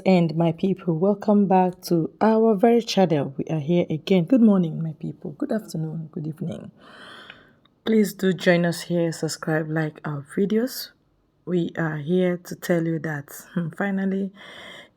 And my people, welcome back to our very channel. We are here again. Good morning, my people. Good afternoon, good evening. Please do join us here, subscribe, like our videos. We are here to tell you that finally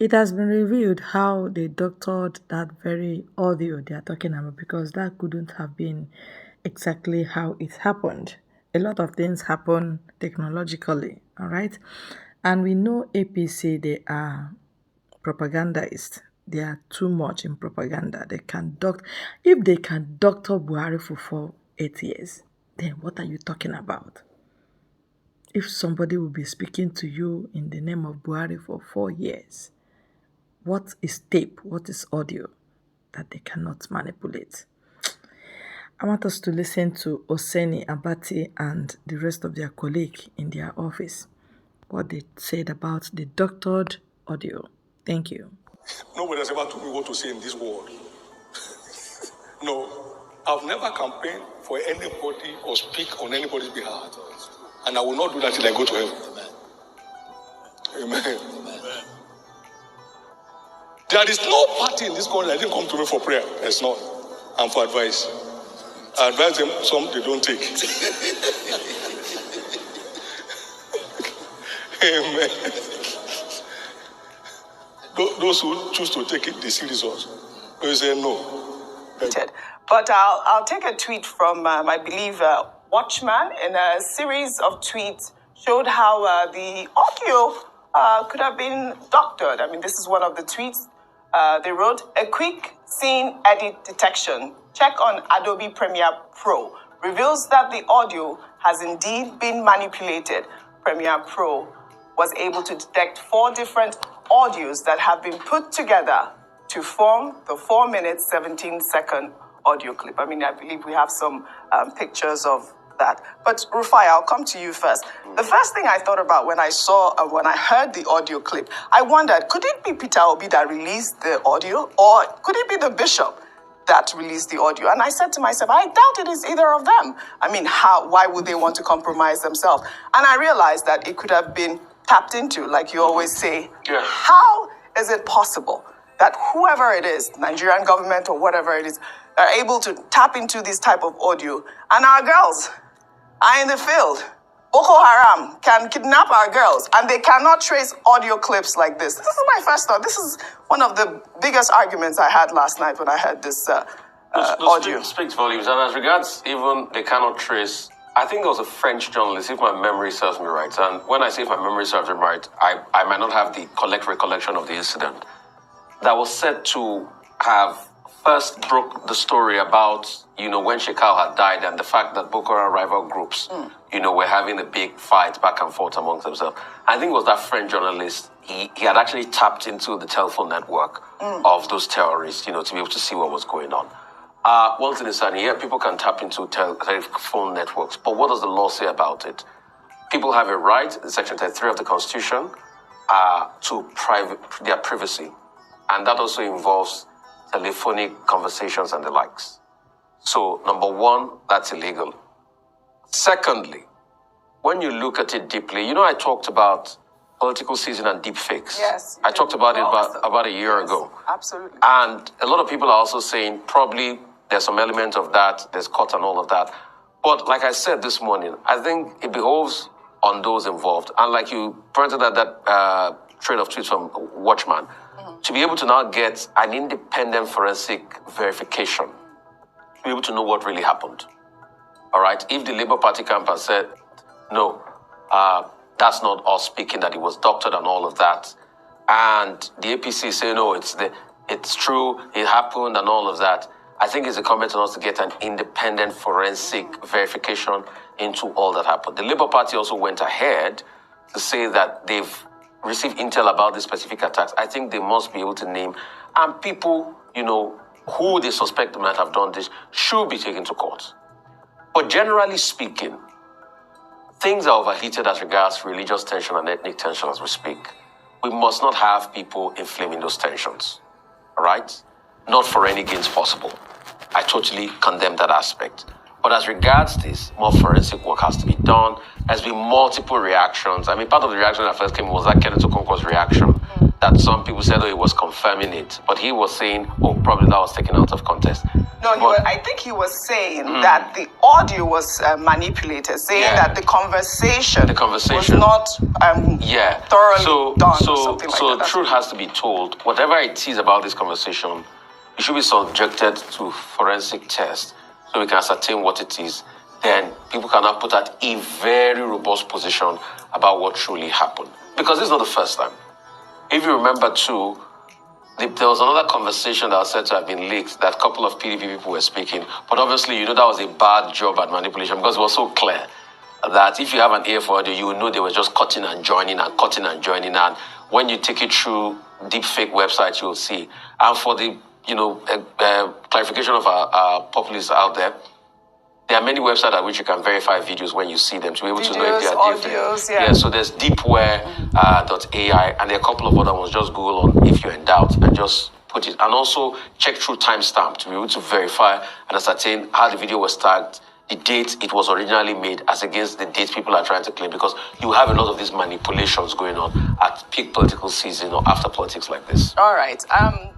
it has been revealed how they doctored that very audio they are talking about, because that couldn't have been exactly how it happened. A lot of things happen technologically, all right? And we know APC, they are propagandists. They are too much in propaganda. If they can doctor Buhari for 8 years, then what are you talking about? If somebody will be speaking to you in the name of Buhari for 4 years, what is tape? What is audio that they cannot manipulate? I want us to listen to Oseni Abati and the rest of their colleagues in their office, what they said about the doctored audio. Thank you. Nobody has ever told me what to say in this world. No, I've never campaigned for anybody or speak on anybody's behalf. And I will not do that till I go to heaven. Amen. Amen. There is no party in this country that didn't come to me for prayer. There's not. And for advice. I advise them, some they don't take. Amen. Those who choose to take it, they see results. They say no. But I'll take a tweet from, I believe, Watchman, in a series of tweets showed how the audio could have been doctored. I mean, this is one of the tweets they wrote. A quick scene edit detection check on Adobe Premiere Pro reveals that the audio has indeed been manipulated. Premiere Pro was able to detect 4 different audios that have been put together to form the 4 minutes, 17-second audio clip. I mean, I believe we have some pictures of that. But Rufai, I'll come to you first. The first thing I thought about when I heard the audio clip, I wondered, could it be Peter Obi that released the audio, or could it be the bishop that released the audio? And I said to myself, I doubt it is either of them. I mean, why would they want to compromise themselves? And I realized that it could have been tapped into, like you always say. Yeah. How is it possible that whoever it is, Nigerian government or whatever it is, are able to tap into this type of audio, and our girls are in the field? Boko Haram can kidnap our girls, and they cannot trace audio clips like this. This is my first thought. This is one of the biggest arguments I had last night when I heard this audio. Speaks volumes. And as regards even they cannot trace, I think there was a French journalist, if my memory serves me right. And when I say if my memory serves me right, I might not have the correct recollection of the incident, that was said to have first broke the story about, when Shekau had died and the fact that Boko Haram rival groups, were having a big fight back and forth amongst themselves. I think it was that French journalist. He had actually tapped into the telephone network of those terrorists, to be able to see what was going on. One thing is that, people can tap into telephone networks, but what does the law say about it? People have a right, in Section 33 of the Constitution, to their privacy. And that also involves telephonic conversations and the likes. So, number one, that's illegal. Secondly, when you look at it deeply, I talked about political season and deep fakes. Yes. I talked about it about a year ago. Absolutely. And a lot of people are also saying probably there's some element of that, there's cut and all of that. But like I said this morning, I think it behoves on those involved. And like you pointed at that trail of tweets from Watchman, to be able to now get an independent forensic verification, to be able to know what really happened. All right? If the Labour Party camp has said, no, that's not us speaking, that it was doctored and all of that, and the APC say, no, it's true, it happened and all of that, I think it's incumbent on us to get an independent forensic verification into all that happened. The Labour Party also went ahead to say that they've received intel about the specific attacks. I think they must be able to name, and people, who they suspect might have done this should be taken to court. But generally speaking, things are overheated as regards religious tension and ethnic tension as we speak. We must not have people inflaming those tensions, all right? Not for any gains possible. I totally condemn that aspect. But as regards this, more forensic work has to be done. There's been multiple reactions. I mean, part of the reaction that first came was that Kenneth Okonkwo's reaction that some people said, oh, he was confirming it. But he was saying, oh, probably that was taken out of context. No, I think he was saying that the audio was manipulated, saying that the conversation was not thoroughly done or something like that. So truth has to be told. Whatever it is about this conversation, it should be subjected to forensic test so we can ascertain what it is. Then people can now put out a very robust position about what truly happened. Because this is not the first time. If you remember too, there was another conversation that was said to have been leaked that a couple of PDP people were speaking. But obviously, that was a bad job at manipulation because it was so clear that if you have an ear for audio, you will know they were just cutting and joining and cutting and joining. And when you take it through deep fake websites, you'll see. And for the, clarification of our populists out there, there are many websites at which you can verify videos when you see them to be able to know if they are audios, different. So there's deepware.ai, and there are a couple of other ones. Just Google on if you're in doubt and just put it. And also check through timestamp to be able to verify and ascertain how the video was tagged, the date it was originally made as against the date people are trying to claim, because you have a lot of these manipulations going on at peak political season or after politics like this. All right.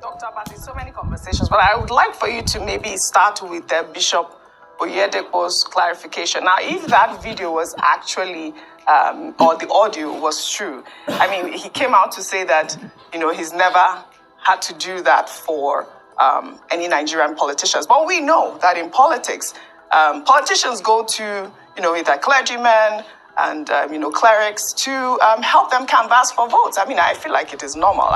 Dr. Abati, so many conversations, but I would like for you to maybe start with Bishop Oyedepo's clarification. Now, if that video was actually, or the audio was true, I mean, he came out to say that, he's never had to do that for any Nigerian politicians. But we know that in politics, politicians go to, either clergymen and, clerics to help them canvass for votes. I mean, I feel like it is normal.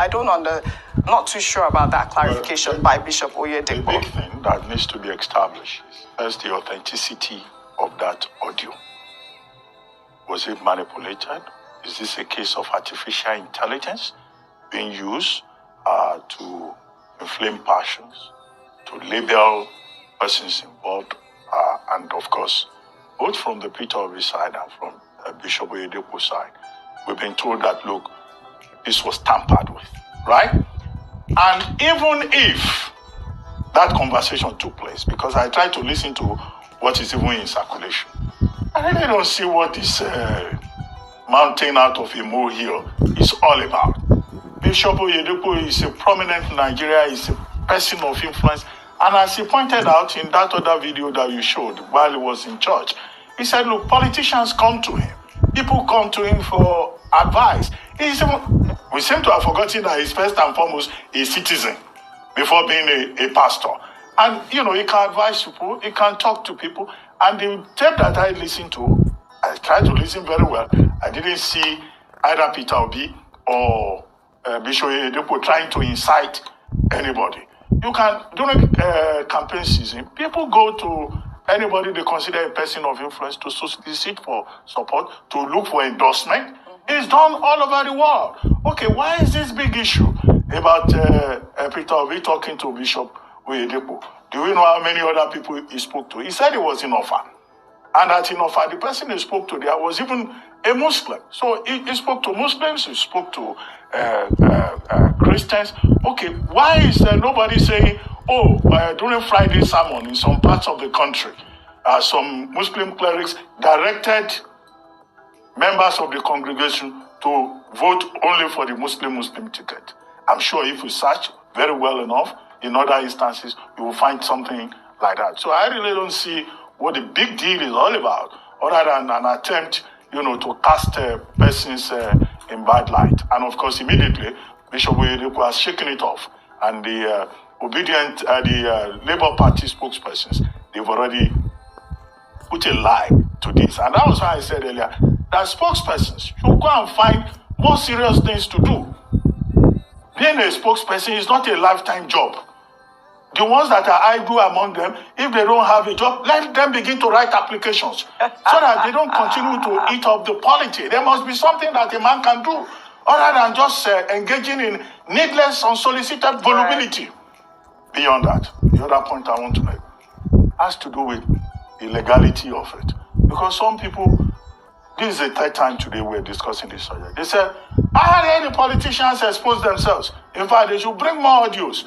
Not too sure about that clarification by Bishop Oyedepo. The big thing that needs to be established is first the authenticity of that audio. Was it manipulated? Is this a case of artificial intelligence being used to inflame passions, to label persons involved, and of course, both from the Peter Obi side and from Bishop Oyedepo's side, we've been told that, look, this was tampered with, right? And even if that conversation took place, because I tried to listen to what is even in circulation, I really don't see what this mountain out of a molehill is all about. Bishop Oyedepo is a prominent in Nigeria, is a person of influence, and as he pointed out in that other video that you showed while he was in church, he said, look, politicians come to him. People come to him for advice. We seem to have forgotten that he's first and foremost a citizen before being a pastor. And, he can advise people, he can talk to people. And the tape that I listened to, I tried to listen very well. I didn't see either Peter Obi or Bishop Oyedepo trying to incite anybody. During campaign season, people go to anybody they consider a person of influence to solicit for support, to look for endorsement. It's done all over the world. Okay, why is this big issue about Peter Obi talking to Bishop Oyedepo? Do we know how many other people he spoke to? He said he was in Offa. And at Inofa, the person he spoke to there was even a Muslim. So he spoke to Muslims, he spoke to Christians. Okay, why is there nobody saying, during Friday sermon in some parts of the country, some Muslim clerics directed members of the congregation to vote only for the Muslim ticket? I'm sure if you search very well enough, in other instances, you will find something like that. So I really don't see what the big deal is all about, other than an attempt, to cast persons in bad light. And of course, immediately, Bishop Oyedepo has shaken it off. And the Labour Party spokespersons, they've already put a lie to this. And that was why I said earlier that spokespersons should go and find more serious things to do. Being a spokesperson is not a lifetime job. The ones that are idle among them, if they don't have a job, let them begin to write applications so that they don't continue to eat up the polity. There must be something that a man can do other than just engaging in needless, unsolicited volubility. Beyond that, the other point I want to make has to do with the legality of it. Because some people, this is the third time today we're discussing this subject. They said, I heard the politicians expose themselves. In fact, they should bring more audios.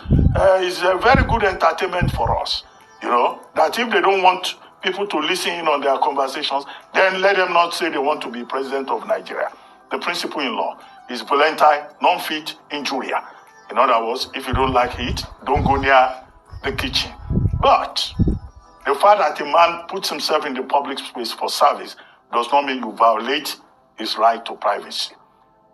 It's a very good entertainment for us. That if they don't want people to listen in on their conversations, then let them not say they want to be president of Nigeria. The principle in law is volatile, non-fit, injuria. In other words, if you don't like heat, don't go near the kitchen. But the fact that a man puts himself in the public space for service does not mean you violate his right to privacy.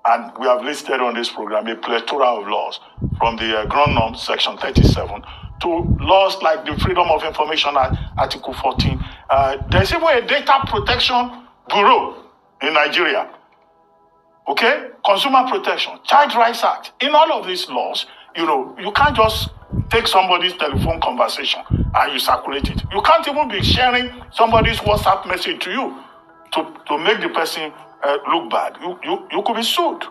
And we have listed on this program a plethora of laws, from the Ground Norms, Section 37, to laws like the Freedom of Information Act, Article 14. There's even a Data Protection Bureau in Nigeria. Okay? Consumer Protection, Child Rights Act. In all of these laws, you can't just take somebody's telephone conversation and you circulate it. You can't even be sharing somebody's WhatsApp message to you to make the person look bad. You could be sued.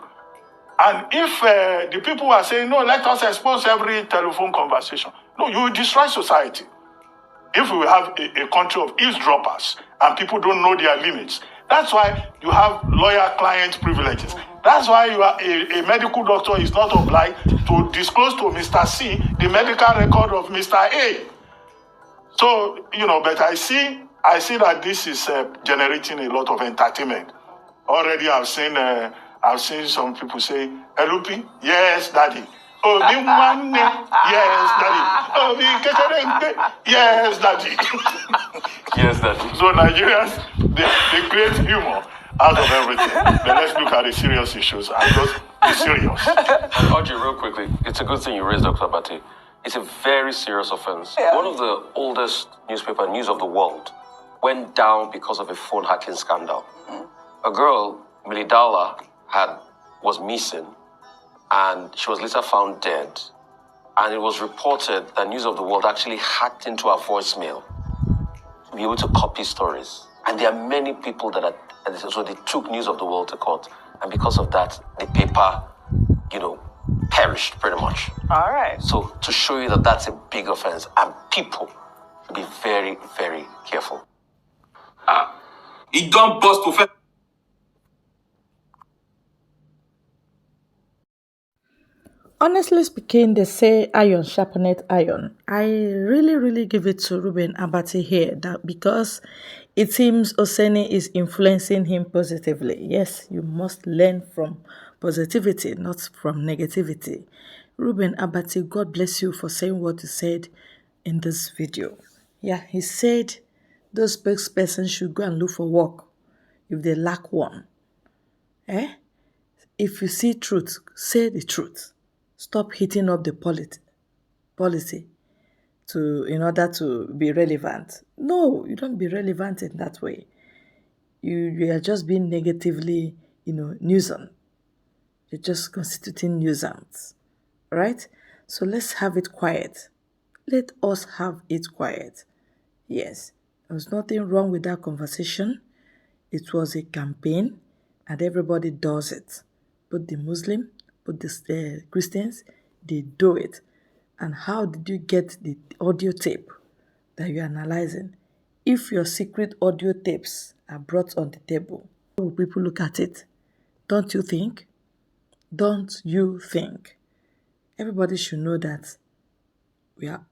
And if the people are saying, no, let us expose every telephone conversation, no, you will destroy society. If we have a country of eavesdroppers and people don't know their limits, that's why you have lawyer-client privileges. That's why you are a medical doctor is not obliged to disclose to Mr. C the medical record of Mr. A. So, but I see that this is generating a lot of entertainment. Already I've seen some people say, Elupi, yes, daddy. Oh, yes, daddy. Oh, yes, daddy. Yes, daddy. So Nigerians, they create humor out of everything. Then let's look at the serious issues and just be serious. And Audrey, real quickly, it's a good thing you raised Dr. Abati. It's a very serious offense. Yeah. One of the oldest newspaper, News of the World, went down because of a phone hacking scandal. A girl, Milidala, was missing, and she was later found dead. And it was reported that News of the World actually hacked into her voicemail to be able to copy stories. And there are many people so they took News of the World to court. And because of that, the paper, perished pretty much. All right. So to show you that that's a big offense, and people should be very, very careful. It don't bust to Honestly speaking, they say iron sharpeneth iron. I really give it to Reuben Abati here that because it seems Oseni is influencing him positively. Yes, you must learn from positivity, not from negativity. Reuben Abati, God bless you for saying what you said in this video. Yeah, he said those spokespersons should go and look for work if they lack one. If you see truth, say the truth. Stop hitting up the policy in order to be relevant. No, you don't be relevant in that way. You are just being negatively, nuisance. You're just constituting nuisance, right? So let's have it quiet. Let us have it quiet. Yes, there was nothing wrong with that conversation. It was a campaign, and everybody does it. Both the Muslim, both the Christians, they do it. And how did you get the audio tape that you're analyzing? If your secret audio tapes are brought on the table, how will people look at it? Don't you think? Don't you think? Everybody should know that we are